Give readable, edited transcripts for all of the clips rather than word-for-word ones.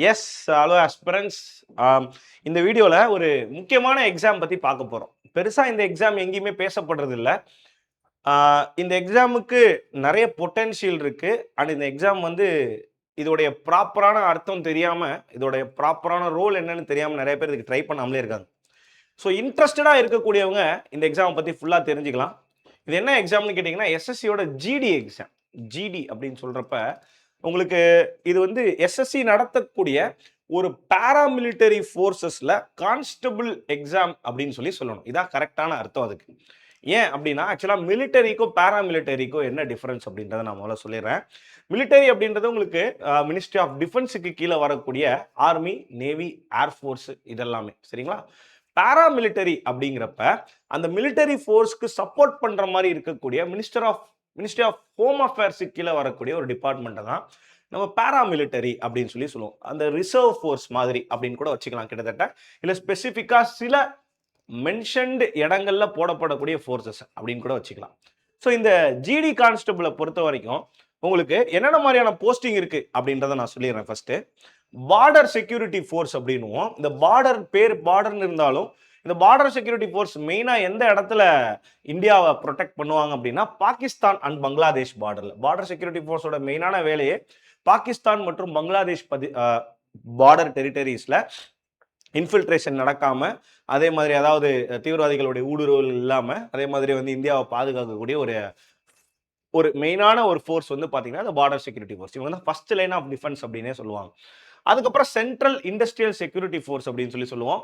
S, hello aspirants. இந்த வீடியோவில் ஒரு முக்கியமான எக்ஸாம் பற்றி பார்க்க போகிறோம். பெருசாக இந்த எக்ஸாம் எங்கேயுமே பேசப்படுறது இல்லை. இந்த எக்ஸாமுக்கு நிறைய பொட்டென்ஷியல் இருக்குது. அண்ட் இந்த எக்ஸாம் வந்து இதோடைய ப்ராப்பரான அர்த்தம் தெரியாமல், இதோடைய ப்ராப்பரான ரோல் என்னன்னு தெரியாமல் நிறைய பேர் இதுக்கு ட்ரை பண்ணாமலே இருக்காங்க. ஸோ இன்ட்ரெஸ்டடாக இருக்கக்கூடியவங்க இந்த எக்ஸாம் பற்றி ஃபுல்லாக தெரிஞ்சுக்கலாம். இது என்ன எக்ஸாம்னு கேட்டிங்கன்னா, எஸ்எஸ்சியோட ஜிடி எக்ஸாம். ஜிடி அப்படின்னு சொல்கிறப்ப உங்களுக்கு இது வந்து எஸ்எஸ்சி நடத்தக்கூடிய ஒரு பாராமிலிட்டரி ஃபோர்ஸஸில் கான்ஸ்டபிள் எக்ஸாம் அப்படின்னு சொல்லணும். இதான் கரெக்டான அர்த்தம் அதுக்கு. ஏன் அப்படின்னா, ஆக்சுவலாக மிலிட்டரிக்கும் பாராமிலிட்டரிக்கும் என்ன டிஃபரன்ஸ் அப்படின்றத நான் முதல்ல சொல்லிடுறேன். மிலிட்டரி அப்படின்றது உங்களுக்கு மினிஸ்ட்ரி ஆஃப் டிஃபென்ஸுக்கு கீழே வரக்கூடிய ஆர்மி, நேவி, ஏர்ஃபோர்ஸ் இதெல்லாமே சரிங்களா. பாராமிலிட்டரி அப்படிங்கிறப்ப அந்த மிலிட்டரி ஃபோர்ஸ்க்கு சப்போர்ட் பண்ணுற மாதிரி இருக்கக்கூடிய மினிஸ்ட்ரி ஆஃப் ஹோம் அஃபேர்ஸுக்கு கீழே வரக்கூடிய ஒரு டிபார்ட்மெண்ட்டை தான் நம்ம பாராமிலிட்டரி அப்படின்னு சொல்லுவோம். அந்த ரிசர்வ் ஃபோர்ஸ் மாதிரி அப்படின்னு கூட வச்சுக்கலாம் கிட்டத்தட்ட. இல்லை ஸ்பெசிஃபிக்காக சில மென்ஷன்டு இடங்கள்ல போடப்படக்கூடிய ஃபோர்ஸஸ் அப்படின்னு கூட வச்சுக்கலாம். ஸோ இந்த ஜிடி கான்ஸ்டபிளை பொறுத்த வரைக்கும் உங்களுக்கு என்னென்ன மாதிரியான போஸ்டிங் இருக்கு அப்படின்றத நான் சொல்லிடுறேன். ஃபர்ஸ்ட் பார்டர் செக்யூரிட்டி ஃபோர்ஸ் அப்படின்னுவோம். இந்த பார்டர் பேர் பார்டர்னு இருந்தாலும் இந்த பார்டர் செக்யூரிட்டி ஃபோர்ஸ் மெயினாக எந்த இடத்துல இந்தியாவை ப்ரொடெக்ட் பண்ணுவாங்க அப்படின்னா, பாகிஸ்தான் அண்ட் பங்களாதேஷ் பார்டரில். பார்டர் செக்யூரிட்டி ஃபோர்ஸோட மெயினான வேலையே பாகிஸ்தான் மற்றும் பங்களாதேஷ் பார்டர் டெரிட்டரிஸில் இன்ஃபில்ட்ரேஷன் நடக்காமல், அதே மாதிரி அதாவது தீவிரவாதிகளுடைய ஊடுருவல் இல்லாமல், அதே மாதிரி வந்து இந்தியாவை பாதுகாக்கக்கூடிய ஒரு மெயினான ஒரு ஃபோர்ஸ் வந்து பார்த்தீங்கன்னா இந்த பார்டர் செக்யூரிட்டி ஃபோர்ஸ். இவங்க வந்து ஃபர்ஸ்ட் லைன் ஆஃப் டிஃபென்ஸ் அப்படின்னே சொல்லுவாங்க. அதுக்கப்புறம் சென்ட்ரல் இண்டஸ்ட்ரியல் செக்யூரிட்டி ஃபோர்ஸ் அப்படின்னு சொல்லுவோம்.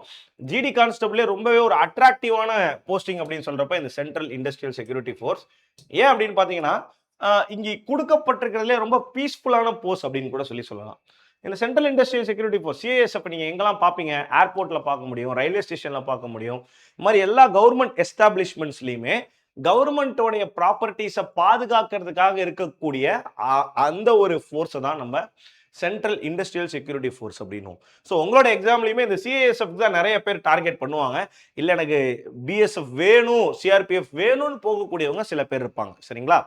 ஜிடி கான்ஸ்டபிளே ரொம்பவே ஒரு அட்ராக்டிவான போஸ்டிங் அப்படின்னு சொல்றப்ப இந்த சென்ட்ரல் இண்டஸ்ட்ரியல் செக்யூரிட்டி ஃபோர்ஸ். ஏன் அப்படின்னு பார்த்தீங்கன்னா, இங்கே கொடுக்கப்பட்டிருக்கிறதுலே ரொம்ப பீஸ்ஃபுல்லான போஸ்ட் அப்படின்னு கூட சொல்லலாம். இந்த central industrial security force CAS அப்போ நீங்கள் எங்கெல்லாம் பார்ப்பீங்க? ஏர்போர்ட்டில் பார்க்க முடியும், ரயில்வே ஸ்டேஷனில் பார்க்க முடியும். இது மாதிரி எல்லா கவர்மெண்ட் எஸ்டாப்ளிஷ்மெண்ட்ஸ்லையுமே கவர்மெண்ட்டோடைய ப்ராப்பர்ட்டிஸை பாதுகாக்கிறதுக்காக இருக்கக்கூடிய அந்த ஒரு ஃபோர்ஸை தான் நம்ம சென்ட்ரல் இண்டஸ்ட்ரியல் செக்யூரிட்டி ஃபோர்ஸ் அப்படின்னும். ஸோ உங்களோட எக்ஸாம்லையுமே இந்த சிஏஎஸ்எஃப் தான் நிறைய பேர் டார்கெட் பண்ணுவாங்க. இல்லை எனக்கு பிஎஸ்எஃப் வேணும், சிஆர்பிஎஃப் வேணும்னு போகக்கூடியவங்க சில பேர் இருப்பாங்க சரிங்களா.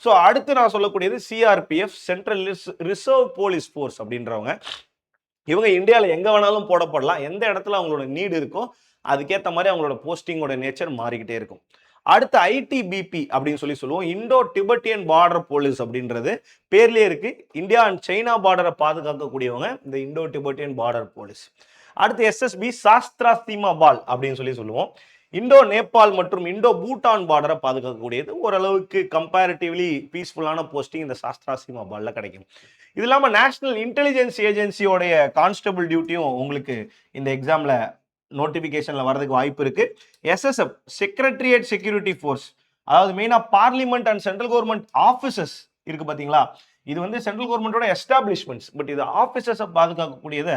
ஸோ அடுத்து நான் சொல்லக்கூடியது CRPF, central reserve police force அப்படின்றவங்க. இவங்க இந்தியாவில் எங்கே வேணாலும் போடப்படலாம். எந்த இடத்துல அவங்களோட நீடு இருக்கோ அதுக்கேற்ற மாதிரி அவங்களோட போஸ்டிங்கோட நேச்சர் மாறிக்கிட்டே இருக்கும். அடுத்து ஐடிபிபி அப்படின்னு சொல்லுவோம். இண்டோ டிபெட்டியன் பார்டர் போலீஸ் அப்படின்றது பேர்லேயே இருக்கு. இந்தியா அண்ட் சைனா பார்டரை பாதுகாக்கக்கூடியவங்க இந்த இண்டோ டிபெட்டியன் பார்டர் போலீஸ். அடுத்து எஸ்எஸ்பி, சாஸ்திரா சீமா பால் அப்படின்னு சொல்லுவோம். இண்டோ நேபாள் மற்றும் இண்டோ பூட்டான் பார்டரை பாதுகாக்கக்கூடியது. ஓரளவுக்கு கம்பேரிட்டிவ்லி பீஸ்ஃபுல்லான போஸ்டிங் இந்த சாஸ்திரா சீமா பால்ல கிடைக்கும். இது இல்லாமல் நேஷனல் இன்டெலிஜென்ஸ் ஏஜென்சியோடைய கான்ஸ்டபிள் டியூட்டியும் உங்களுக்கு இந்த எக்ஸாம்ல நோட்டிபிகேஷன்ல வரதுக்கு வாய்ப்பு இருக்கு. எஸ்எஸ்எஃப், செக்ரட்டரியேட் செக்யூரிட்டி ஃபோர்ஸ், அதாவது மெயினா parliament and central government offices இருக்கு பாத்தீங்களா. இது வந்து சென்ட்ரல் கவர்மெண்டோட எஸ்டாப்ளிஷ்மெண்ட்ஸ், பட் இது ஆஃபீஸஸை பாதுகாக்கக்கூடியதை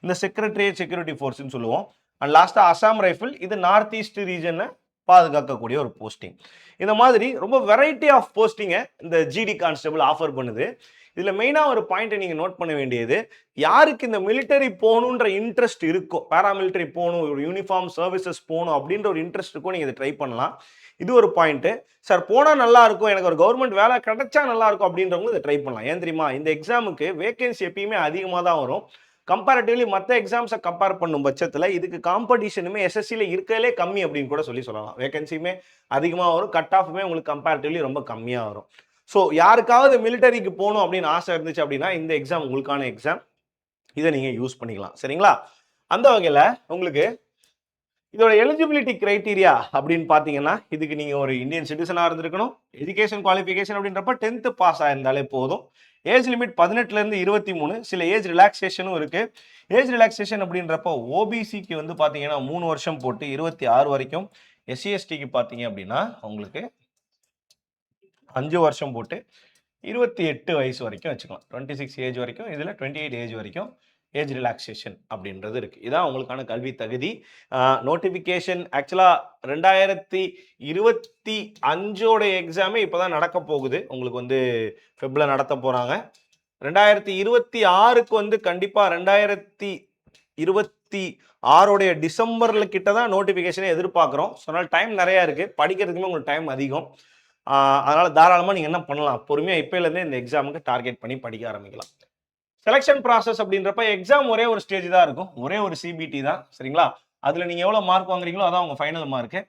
இந்த செக்ரட்டரியேட் செக்யூரிட்டி ஃபோர்ஸ்னு சொல்லுவோம். அண்ட் லாஸ்டா அசாம் ரைஃபிள், இது நார்த் ஈஸ்ட் ரீஜனை பாதுகாக்கக்கூடிய ஒரு போஸ்டிங். இந்த மாதிரி ரொம்ப வெரைட்டி ஆஃப் போஸ்டிங்கை இந்த ஜிடி கான்ஸ்டபிள் ஆஃபர் பண்ணுது. இதில் மெயினாக ஒரு பாயிண்ட்டை நீங்கள் நோட் பண்ண வேண்டியது, யாருக்கு இந்த மிலிட்டரி போகணுன்ற இன்ட்ரெஸ்ட் இருக்கோ, பேராமிலிட்டரி போகணும், ஒரு யூனிஃபார்ம் சர்வீசஸ் போகணும் அப்படின்ற ஒரு இன்ட்ரெஸ்ட் இருக்கோ நீங்கள் இதை ட்ரை பண்ணலாம். இது ஒரு பாயிண்ட்டு. சார் போனால் நல்லா இருக்கும், எனக்கு ஒரு கவர்மெண்ட் வேலை கிடைச்சா நல்லா இருக்கும் அப்படின்றவங்க இதை ட்ரை பண்ணலாம். ஏன் தெரியுமா? இந்த எக்ஸாமுக்கு வேகன்சி எப்பயுமே அதிகமாக தான் வரும். கம்பேரிட்டிவ்லி மற்ற எக்ஸாம்ஸை கம்பேர் பண்ணும் பட்சத்தில் இதுக்கு காம்படிஷனுமே எஸ்எஸ்சியில் இருக்கிறதே கம்மி அப்படின்னு கூட சொல்லலாம். வேகன்சியுமே அதிகமாக வரும், கட் ஆஃபுமே உங்களுக்கு கம்பேரிட்டிவ்லி ரொம்ப கம்மியாக வரும். ஸோ யாருக்காவது மிலிட்டரிக்கு போகணும் அப்படின்னு ஆசை இருந்துச்சு அப்படின்னா இந்த எக்ஸாம் உங்களுக்கான எக்ஸாம். இதை நீங்கள் யூஸ் பண்ணிக்கலாம் சரிங்களா. அந்த வகையில் உங்களுக்கு இதோட எலிஜிபிலிட்டி கிரைட்டீரியா அப்படின்னு பார்த்தீங்கன்னா, இதுக்கு நீங்கள் ஒரு இந்தியன் சிட்டிசனாக இருந்திருக்கணும். எஜுகேஷன் குவாலிஃபிகேஷன் அப்படின்றப்ப 10th பாஸ் ஆயிருந்தாலே போதும். ஏஜ் லிமிட் 18லேருந்து 23. சில ஏஜ் ரிலாக்ஸேஷனும் இருக்கு. ஏஜ் ரிலாக்ஸேஷன் அப்படின்றப்போ ஓபிசிக்கு வந்து பார்த்தீங்கன்னா 3 வருஷம் போட்டு 26 வரைக்கும், எஸ்சிஎஸ்டிக்கு பார்த்தீங்க அப்படின்னா உங்களுக்கு 5 வருஷம் போட்டு 28 வயசு வரைக்கும் வச்சுக்கலாம். 26 ஏஜ் வரைக்கும், இதில் 28 ஏஜ் வரைக்கும் ஏஜ் ரிலாக்ஸேஷன் அப்படின்றது இருக்குது. இதான் உங்களுக்கான கல்வி தகுதி. நோட்டிஃபிகேஷன் ஆக்சுவலாக 2025 எக்ஸாமே இப்போ தான் நடக்க போகுது. உங்களுக்கு வந்து ஃபெப்ரவரியில் நடத்த போகிறாங்க. 2026க்கு வந்து கண்டிப்பாக 2026 டிசம்பரில் கிட்ட தான் நோட்டிஃபிகேஷனை எதிர்பார்க்குறோம். ஸோ அதனால் டைம் நிறையா இருக்குது. படிக்கிறதுக்குமே உங்களுக்கு டைம் அதிகம். அதனால் தாராளமாக நீங்கள் என்ன பண்ணலாம், பொறுமையாக இப்போலேருந்தே இந்த எக்ஸாமுக்கு டார்கெட் பண்ணி படிக்க ஆரம்பிக்கலாம். செலெக்ஷன் ப்ராசஸ் அப்படின்றப்ப எக்ஸாம் ஒரே ஒரு ஸ்டேஜ் தான் இருக்கும், ஒரே ஒரு சிபிடி தான் சரிங்களா. அதில் நீங்கள் எவ்வளோ மார்க் வாங்குறீங்களோ அதான் உங்கள் ஃபைனல் மார்க்கு.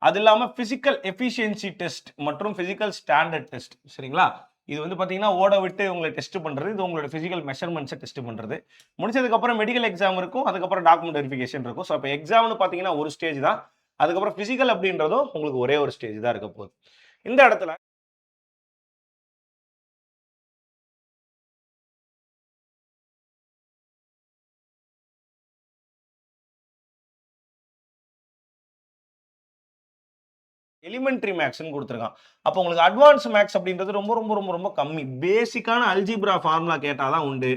அது இல்லாமல் ஃபிசிக்கல் எஃபிஷியன்சி டெஸ்ட் மற்றும் ஃபிசிக்கல் ஸ்டாண்டர்ட் டெஸ்ட் சரிங்களா. இது வந்து பார்த்தீங்கன்னா ஓட விட்டு உங்களை டெஸ்ட் பண்ணுறது, இது உங்களோட ஃபிசிக்கல் மெஷர்மெண்ட்ஸை டெஸ்ட் பண்ணுறது. முடிச்சதுக்கப்புறம் மெடிக்கல் எக்ஸாம் இருக்கும், அதுக்கப்புறம் டாக்குமெண்ட் வெரிஃபிகேஷன் இருக்கும். ஸோ அப்போ எக்ஸாம்னு பார்த்தீங்கன்னா ஒரு ஸ்டேஜ் தான், அதுக்கப்புறம் ஃபிசிக்கல் அப்படின்றதும் உங்களுக்கு ஒரே ஒரு ஸ்டேஜ் தான் இருக்க போகுது. இந்த இடத்துல எலிமெண்ட்ரி மேக்ஸ்னு கொடுத்துருக்கான். அப்போ உங்களுக்கு அட்வான்ஸ் மேக்ஸ் அப்படின்றது ரொம்ப ரொம்ப ரொம்ப ரொம்ப கம்மி. பேசிக்கான அல்ஜிப்ரா ஃபார்முலா கேட்டால் தான் உண்டு,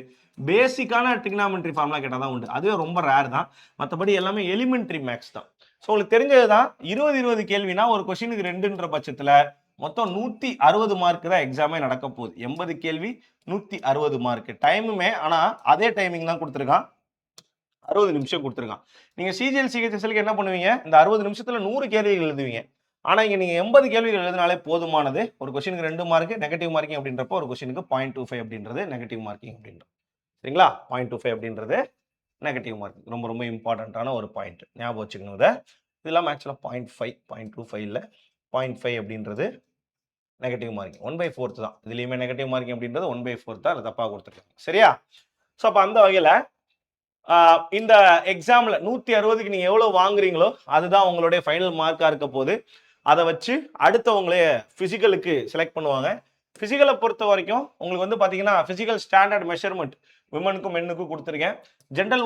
பேசிக்கான ட்ரிக்னாமெட்ரி ஃபார்முலா கேட்டால் தான் உண்டு. அதுவே ரொம்ப ரேர் தான். மற்றபடி எல்லாமே எலிமெண்ட்ரி மேக்ஸ் தான். ஸோ உங்களுக்கு தெரிஞ்சது தான் 20 கேள்வினா ஒரு கொஸ்டினுக்கு 2ன்ற பட்சத்தில் மொத்தம் 160 மார்க் தான் எக்ஸாமே நடக்க போகுது. 80 கேள்வி 160 மார்க். டைமுமே ஆனால் அதே டைமிங் தான் கொடுத்துருக்கான், 60 நிமிஷம் கொடுத்துருக்கான். நீங்கள் சிஜிஎல் சிஹெச்எஸ்எலுக்கு என்ன பண்ணுவீங்க, இந்த 60 நிமிஷத்தில் 100 கேள்விகள் எழுதுவீங்க. ஆனால் இங்கே நீங்கள் 80 கேள்விகள் எழுதினாலே போதுமானது. ஒரு கொஸ்டினுக்கு 2 மார்க் நெகட்டிவ் மார்க்கிங் அப்படின்றப்போ ஒரு கொஸ்டினுக்கு 0.25 அப்படின்றது நெகட்டிவ் மார்க்கிங் அப்படின்றது சரிங்களா. 0.25 அப்படின்றது நெகட்டிவ் மார்க். ரொம்ப ரொம்ப இம்பார்ட்டண்ட்டான ஒரு பாயிண்ட், ஞாபகம் வச்சுக்கணும் இதை. இது இல்லாமல் ஆக்சுவலாக 0.5 0.25 இல்லை, 0.5 அப்படின்றது நெகட்டிவ் மார்க்கிங். 1/4 தான். இதுலேயுமே நெகட்டிவ் மார்க்கிங் அப்படின்றது 1/4 தான், அதை தப்பாக கொடுத்துருக்காங்க சரியா. ஸோ அப்போ அந்த வகையில் இந்த எக்ஸாமில் 160க்கு நீங்கள் எவ்வளோ வாங்குறீங்களோ அதுதான் உங்களுடைய ஃபைனல் மார்க்காக இருக்க போது. அதை வச்சு அடுத்தவங்களே ஃபிசிக்கலுக்கு செலக்ட் பண்ணுவாங்க. ஃபிசிக்கலை பொறுத்த வரைக்கும் உங்களுக்கு வந்து பார்த்தீங்கன்னா ஃபிசிக்கல் ஸ்டாண்டர்ட் மெஷர்மெண்ட் விமனுக்கும் மென்னுக்கும் கொடுத்துருக்கேன். ஜென்ரல்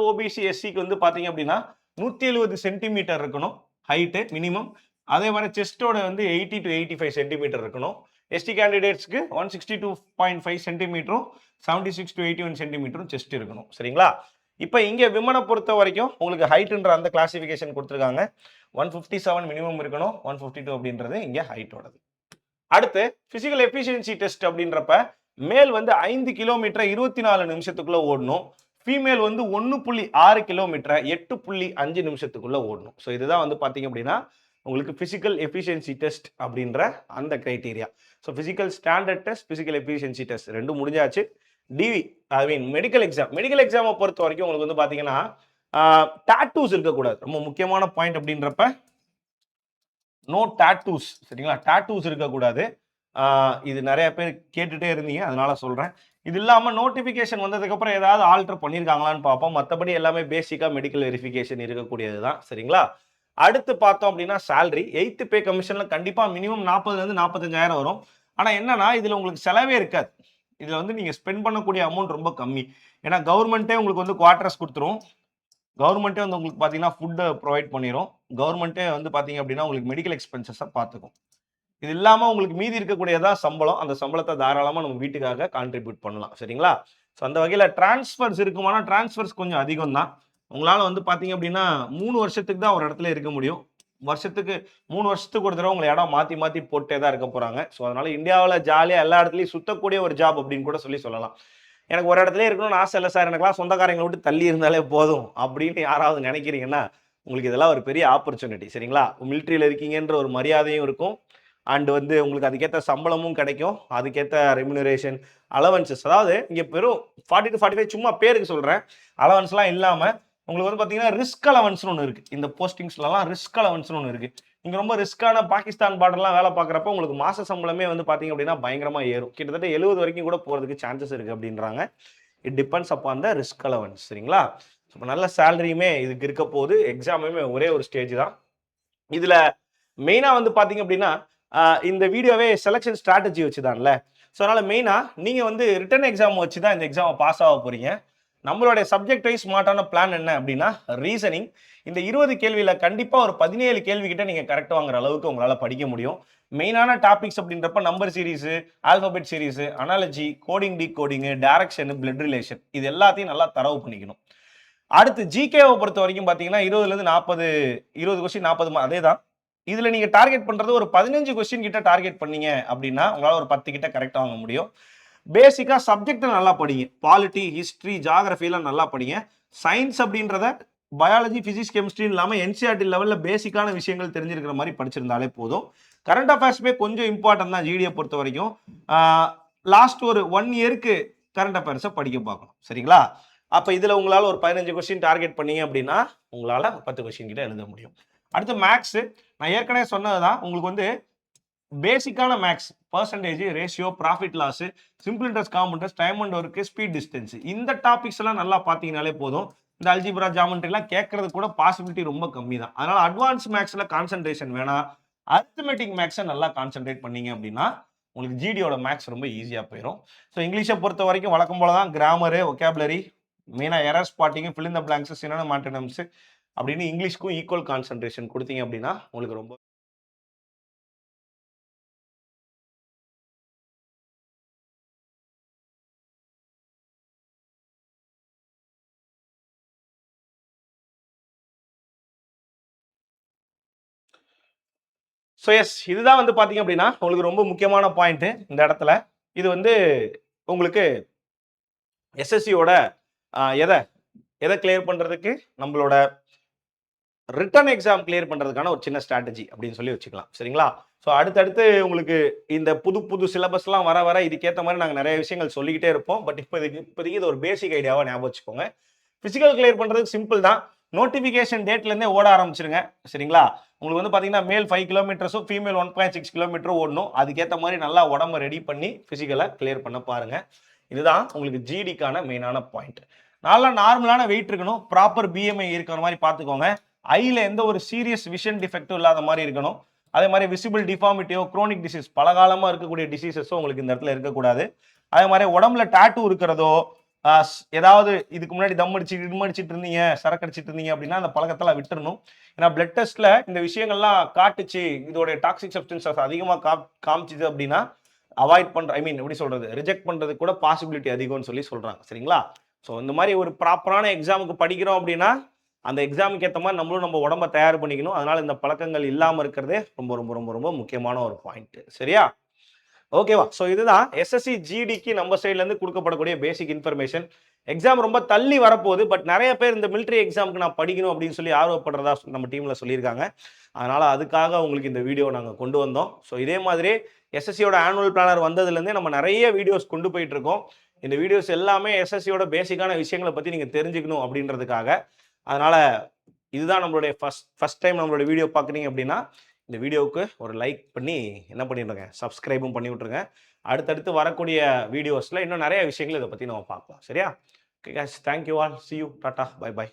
ஓபிசி எஸ்சிக்கு வந்து பார்த்தீங்க அப்படின்னா 170 சென்டிமீட்டர் இருக்கணும் ஹைட்டு மினிமம். அதே மாதிரி செஸ்டோட வந்து 80 to 85 சென்டிமீட்டர் இருக்கணும். எஸ்டி கேண்டிடேட்ஸ்க்கு 162.5 சென்டிமீட்டரும் 76 to 81 சென்டிமீட்டரும் செஸ்ட் இருக்கணும் சரிங்களா. இப்போ இங்கே விமனை பொறுத்த வரைக்கும் உங்களுக்கு ஹைட்டுன்ற அந்த கிளாசிஃபிகேஷன் கொடுத்துருக்காங்க. 157 மினிமம் இருக்கணும், 152 அப்படின்றது இங்கே ஹைட்டோடது. அடுத்து பிசிக்கல் எஃபிஷியன்சி டெஸ்ட் அப்படின்றப்ப மேல் வந்து 5 கிலோமீட்டர் 24 நிமிஷத்துக்குள்ள ஓடணும், ஃபீமேல் வந்து 1.6 கிலோமீட்டர் 8.5 நிமிஷத்துக்குள்ள ஓடணும். ஸோ இதுதான் வந்து பார்த்தீங்க அப்படின்னா உங்களுக்கு பிசிக்கல் எஃபிஷியன்சி டெஸ்ட் அப்படின்ற அந்த criteria. So physical standard test, physical efficiency test ரெண்டும் முடிஞ்சாச்சு. டிவி ஐ மீன் மெடிக்கல் எக்ஸாமை பொறுத்த வரைக்கும் உங்களுக்கு வந்து பார்த்தீங்கன்னா டாட்டூஸ் இருக்கக்கூடாது. ரொம்ப முக்கியமான பாயிண்ட் அப்படின்றப்ப நோ டாட்டூஸ் சரிங்களா. டாட்டூஸ் இருக்கக்கூடாது. இது நிறைய பேர் கேட்டுட்டே இருந்தீங்க, அதனால சொல்கிறேன். இது இல்லாமல் நோட்டிஃபிகேஷன் வந்ததுக்கப்புறம் ஏதாவது ஆல்டர் பண்ணியிருக்காங்களான்னு பார்ப்போம். மற்றபடி எல்லாமே பேசிக்காக மெடிக்கல் வெரிஃபிகேஷன் இருக்கக்கூடியது தான் சரிங்களா. அடுத்து பார்த்தோம் அப்படின்னா சேலரி 8th பே கமிஷனில் கண்டிப்பாக மினிமம் 40,000 to 45,000 வரும். ஆனால் என்னன்னா இதில் உங்களுக்கு செலவே இருக்காது. இதில் வந்து நீங்கள் ஸ்பெண்ட் பண்ணக்கூடிய அமௌண்ட் ரொம்ப கம்மி. ஏன்னா கவர்மெண்ட்டே உங்களுக்கு வந்து குவார்டர்ஸ் கொடுத்துரும், கவர்மெண்ட்டே வந்து உங்களுக்கு பார்த்தீங்கன்னா ஃபுட்டை ப்ரொவைட் பண்ணிடும், கவர்மெண்ட்டே வந்து பார்த்தீங்க அப்படின்னா உங்களுக்கு மெடிக்கல் எக்ஸ்பென்சஸை பார்த்துக்கும். இது இல்லாமல் உங்களுக்கு மீதி இருக்கக்கூடியதான் சம்பளம். அந்த சம்பளத்தை தாராளமாக நம்ம வீட்டுக்காக கான்ட்ரிபியூட் பண்ணலாம் சரிங்களா. ஸோ அந்த வகையில் டிரான்ஸ்ஃபர்ஸ் இருக்குமானா டிரான்ஸ்ஃபர்ஸ் கொஞ்சம் அதிகம் தான். உங்களால் வந்து பார்த்தீங்க அப்படின்னா 3 வருஷத்துக்கு தான் ஒரு இடத்துல இருக்க முடியும். வருஷத்துக்கு 3 வருஷத்துக்கு ஒரு தடவை உங்களை இடம் மாற்றி மாற்றி போட்டே தான் இருக்க போகிறாங்க. ஸோ அதனால் இந்தியாவில் ஜாலியாக எல்லா இடத்துலையும் சுத்தக்கூடிய ஒரு ஜாப் அப்படின்னு கூட சொல்லலாம். எனக்கு ஒரு இடத்துல இருக்கணும்னு ஆசை இல்லை சார், எனக்குலாம் சொந்தக்காரங்களை விட்டு தள்ளி இருந்தாலே போதும் அப்படின்னு யாராவது நினைக்கிறீங்கன்னா உங்களுக்கு இதெல்லாம் ஒரு பெரிய ஆப்பர்ச்சுனிட்டி சரிங்களா. மிலிட்ரியில் இருக்கீங்கன்ற ஒரு மரியாதையும் இருக்கும், அண்ட் வந்து உங்களுக்கு அதுக்கேற்ற சம்பளமும் கிடைக்கும், அதுக்கேற்ற ரெம்யூனரேஷன் அலவன்சஸ். அதாவது இங்கே வெறும் 40 to 45 சும்மா பேருக்கு சொல்கிறேன், அலவன்ஸ்லாம் இல்லாமல் உங்களுக்கு வந்து பார்த்தீங்கன்னா ரிஸ்க் அலவன்ஸ்னு ஒன்று இருக்குது. இந்த போஸ்டிங்ஸ்லாம் ரிஸ்க் அலவன்ஸ்னு ஒன்று இருக்குது. நீங்கள் ரொம்ப ரிஸ்க்கான பாகிஸ்தான் பார்டர்லாம் வேலை பார்க்குறப்ப உங்களுக்கு மாத சம்பளமே வந்து பார்த்தீங்க அப்படின்னா பயங்கரமாக ஏறும். கிட்டத்தட்ட 70 வரைக்கும் கூட போகிறதுக்கு சான்சஸ் இருக்குது அப்படின்றாங்க. It depends upon the risk allowance சரிங்களா. இப்போ நல்ல சேலரியுமே இதுக்கு இருக்க போது. எக்ஸாமுமே ஒரே ஒரு ஸ்டேஜ் தான். இதில் மெயினாக வந்து பார்த்தீங்க அப்படின்னா இந்த வீடியோவே செலெக்ஷன் ஸ்ட்ராட்டஜி வச்சு தான்ல. ஸோ அதனால் மெயினாக நீங்கள் வந்து ரிட்டன் எக்ஸாம் வச்சு தான் இந்த எக்ஸாமை பாஸ் ஆக போகிறீங்க. நம்மளுடைய சப்ஜெக்ட் வைஸ் ஸ்மார்ட்டான பிளான் என்ன அப்படின்னா ரீசனிங். இந்த 20 கேள்வியில் கண்டிப்பாக ஒரு 17 கேள்வி கிட்ட நீங்கள் கரெக்டாக வாங்குற அளவுக்கு உங்களால் படிக்க முடியும். மெயினான டாபிக்ஸ் அப்படின்றப்ப number series, alphabet series, analogy, coding decoding, direction, blood relation, இது எல்லாத்தையும் நல்லா தரவு பண்ணிக்கணும். அடுத்து ஜிகேவை பொறுத்த வரைக்கும் பார்த்தீங்கன்னா 20லேருந்து 40, 20 கொஸ்டின் 40 அதே தான். இதில் நீங்கள் டார்கெட் பண்ணுறது ஒரு 15 கொஸ்டின் கிட்ட டார்கெட் பண்ணீங்க அப்படின்னா உங்களால் ஒரு 10 கிட்ட கரெக்டாக வாங்க முடியும். பேசிக்காக சப்ஜெக்டை நல்லா படிங்க, பாலிட்டி, ஹிஸ்ட்ரி, ஜாகிரஃபிலாம் நல்லா படிங்க. சயின்ஸ் அப்படின்றத பயாலஜி, ஃபிசிக்ஸ், கெமிஸ்ட்ரி இல்லாமல் என்சிஆர்டி லெவலில் பேசிக்கான விஷயங்கள் தெரிஞ்சிருக்கிற மாதிரி படிச்சிருந்தாலே போதும். கரண்ட் அஃபேர்ஸுமே கொஞ்சம் இம்பார்ட்டன்ட் தான் ஜிடியை பொறுத்த வரைக்கும். லாஸ்ட் ஒரு 1 இயருக்கு கரண்ட் அஃபேர்ஸை படிக்க பார்க்கணும். சரிங்களா? அப்போ இதில் உங்களால் ஒரு 15 கொஸ்டின் டார்கெட் பண்ணீங்க அப்படின்னா உங்களால் 10 கொஸ்டின் கிட்ட எழுத முடியும். அடுத்து மேக்ஸு. நான் ஏற்கனவே சொன்னது தான். உங்களுக்கு வந்து பேசிக்கான maths, percentage, ratio, profit loss, simple interest, compound interest, time and work, speed, distance, இந்த டாபிக்ஸ் எல்லாம் நல்லா பார்த்தீங்கனாலே போதும். இந்த அல்ஜிப்ரா, ஜாமெட்ரிலாம் கேட்கறது கூட பாசிபிலிட்டி ரொம்ப கம்மி தான். அதனால அட்வான்ஸ் மேக்ஸ்ல கான்சென்ட்ரேஷன் வேணாம். அரித்மெட்டிக் மேக்ஸை நல்லா கான்சென்ட்ரேட் பண்ணீங்க அப்படின்னா உங்களுக்கு ஜிடியோட மேக்ஸ் ரொம்ப ஈஸியாக போயிடும். ஸோ இங்கிலீஷை பொறுத்த வரைக்கும் வழக்கம் போல தான் கிராமரு, ஒகேபுலரி, மெயினாக error spotting, fill in the blanks, synonym, antonyms அப்படின்னு இங்கிலீஷ்க்கும் ஈக்குவல் கான்சென்ட்ரேஷன் கொடுத்தீங்க அப்படின்னா உங்களுக்கு ரொம்ப ஸோ எஸ் இதுதான் வந்து பார்த்தீங்க அப்படின்னா உங்களுக்கு ரொம்ப முக்கியமான பாயிண்ட் இந்த இடத்துல. இது வந்து உங்களுக்கு எஸ்எஸ்சியோட எதை எதை கிளியர் பண்ணுறதுக்கு நம்மளோட ரிட்டன் எக்ஸாம் கிளியர் பண்ணுறதுக்கான ஒரு சின்ன ஸ்ட்ராட்டஜி அப்படின்னு சொல்லி வச்சுக்கலாம். சரிங்களா? ஸோ அடுத்தடுத்து உங்களுக்கு இந்த புது புது சிலபஸ்லாம் வர வர இதுக்கேற்ற மாதிரி நாங்கள் நிறைய விஷயங்கள் சொல்லிக்கிட்டே இருப்போம். பட் இப்போதைக்கு இது ஒரு பேசிக் ஐடியாவாக ஞாபகம் வச்சுக்கோங்க. ஃபிசிக்கல் கிளியர் பண்ணுறதுக்கு சிம்பிள் தான். நோட்டிஃபிகேஷன் டேட்லேருந்தே ஓட ஆரம்பிச்சிருங்க. சரிங்களா? உங்களுக்கு வந்து பார்த்தீங்கன்னா மேல் 5 கிலோமீட்டர்ஸோ ஃபீமேல் 1.6 கிலோமீட்டரோ ஓடணும். அதுக்கேற்ற மாதிரி நல்லா உடம்ப ரெடி பண்ணி ஃபிசிக்கலை கிளியர் பண்ண பாருங்க. இதுதான் உங்களுக்கு ஜிடிக்கான மெயினான பாயிண்ட். நல்லா நார்மலான வெயிட் இருக்கணும். ப்ராப்பர் பிஎம்ஐ இருக்கிற மாதிரி பார்த்துக்கோங்க. ஐல எந்த ஒரு சீரியஸ் விஷன் டிஃபெக்டும் இல்லாத மாதிரி இருக்கணும். அதே மாதிரி விசிபிள் டிஃபார்மிட்டியோ குரோனிக் டிசீஸ் பலகாலமாக இருக்கக்கூடிய டிசீசஸோ உங்களுக்கு இந்த இடத்துல இருக்கக்கூடாது. அதே மாதிரி உடம்புல டாட்டூ இருக்கிறதோ ஏதாவது இதுக்கு முன்னாடி தம் அடிச்சுட்டு இருந்தீங்க, சரக்கு அடிச்சிட்டு இருந்தீங்க அப்படின்னா அந்த பழக்கத்தெல்லாம் விட்டுறணும். ஏன்னா பிளட் டெஸ்ட்ல இந்த விஷயங்கள்லாம் காட்டுச்சு, இதோட டாக்ஸிக் சப்ஸ்டன்சஸ் அதிகமாக காமிச்சுது அப்படின்னா அவாய்ட் பண்ற எப்படி சொல்றது, ரிஜெக்ட் பண்றது கூட பாசிபிலிட்டி அதிகம்னு சொல்லி சொல்றாங்க. சரிங்களா? ஸோ இந்த மாதிரி ஒரு ப்ராப்பரான எக்ஸாமுக்கு படிக்கிறோம் அப்படின்னா அந்த எக்ஸாமுக்கு ஏற்ற மாதிரி நம்மளும் நம்ம உடம்ப தயார் பண்ணிக்கணும். அதனால இந்த பழக்கங்கள் இல்லாமல் இருக்கிறதே ரொம்ப ரொம்ப ரொம்ப ரொம்ப முக்கியமான ஒரு பாயிண்ட். சரியா? ஓகேவா? ஸோ இதுதான் எஸ்எஸ்சி ஜிடிக்கு நம்ம சைட்லேருந்து கொடுக்கப்படக்கூடிய பேசிக் இன்ஃபர்மேஷன். எக்ஸாம் ரொம்ப தள்ளி வரப்போகுது. பட் நிறைய பேர் இந்த மிலிட்ரி எக்ஸாமுக்கு நான் படிக்கணும் அப்படின்னு சொல்லி ஆர்வப்படுறதா நம்ம டீமில் சொல்லியிருக்காங்க. அதனால் அதுக்காக உங்களுக்கு இந்த வீடியோ நாங்கள் கொண்டு வந்தோம். ஸோ இதே மாதிரி எஸ்எஸ்சியோட ஆனுவல் பிளானர் வந்ததுலேருந்தே நம்ம நிறைய வீடியோஸ் கொண்டு போயிட்டு இருக்கோம். இந்த வீடியோஸ் எல்லாமே எஸ்எஸ்சியோட பேசிக்கான விஷயங்களை பற்றி நீங்கள் தெரிஞ்சுக்கணும் அப்படின்றதுக்காக. அதனால் இதுதான் நம்மளுடைய ஃபர்ஸ்ட் டைம் நம்மளோட வீடியோ பார்க்குறீங்க அப்படின்னா இந்த வீடியோவுக்கு ஒரு லைக் பண்ணி என்ன பண்ணிடுங்க, சப்ஸ்கிரைபும் பண்ணி விட்ருங்க. அடுத்தடுத்து வரக்கூடிய வீடியோஸில் இன்னும் நிறைய விஷயங்கள் இதை பற்றி நம்ம பார்க்கலாம். சரியா? Okay guys, thank you all, see you, tata, bye by.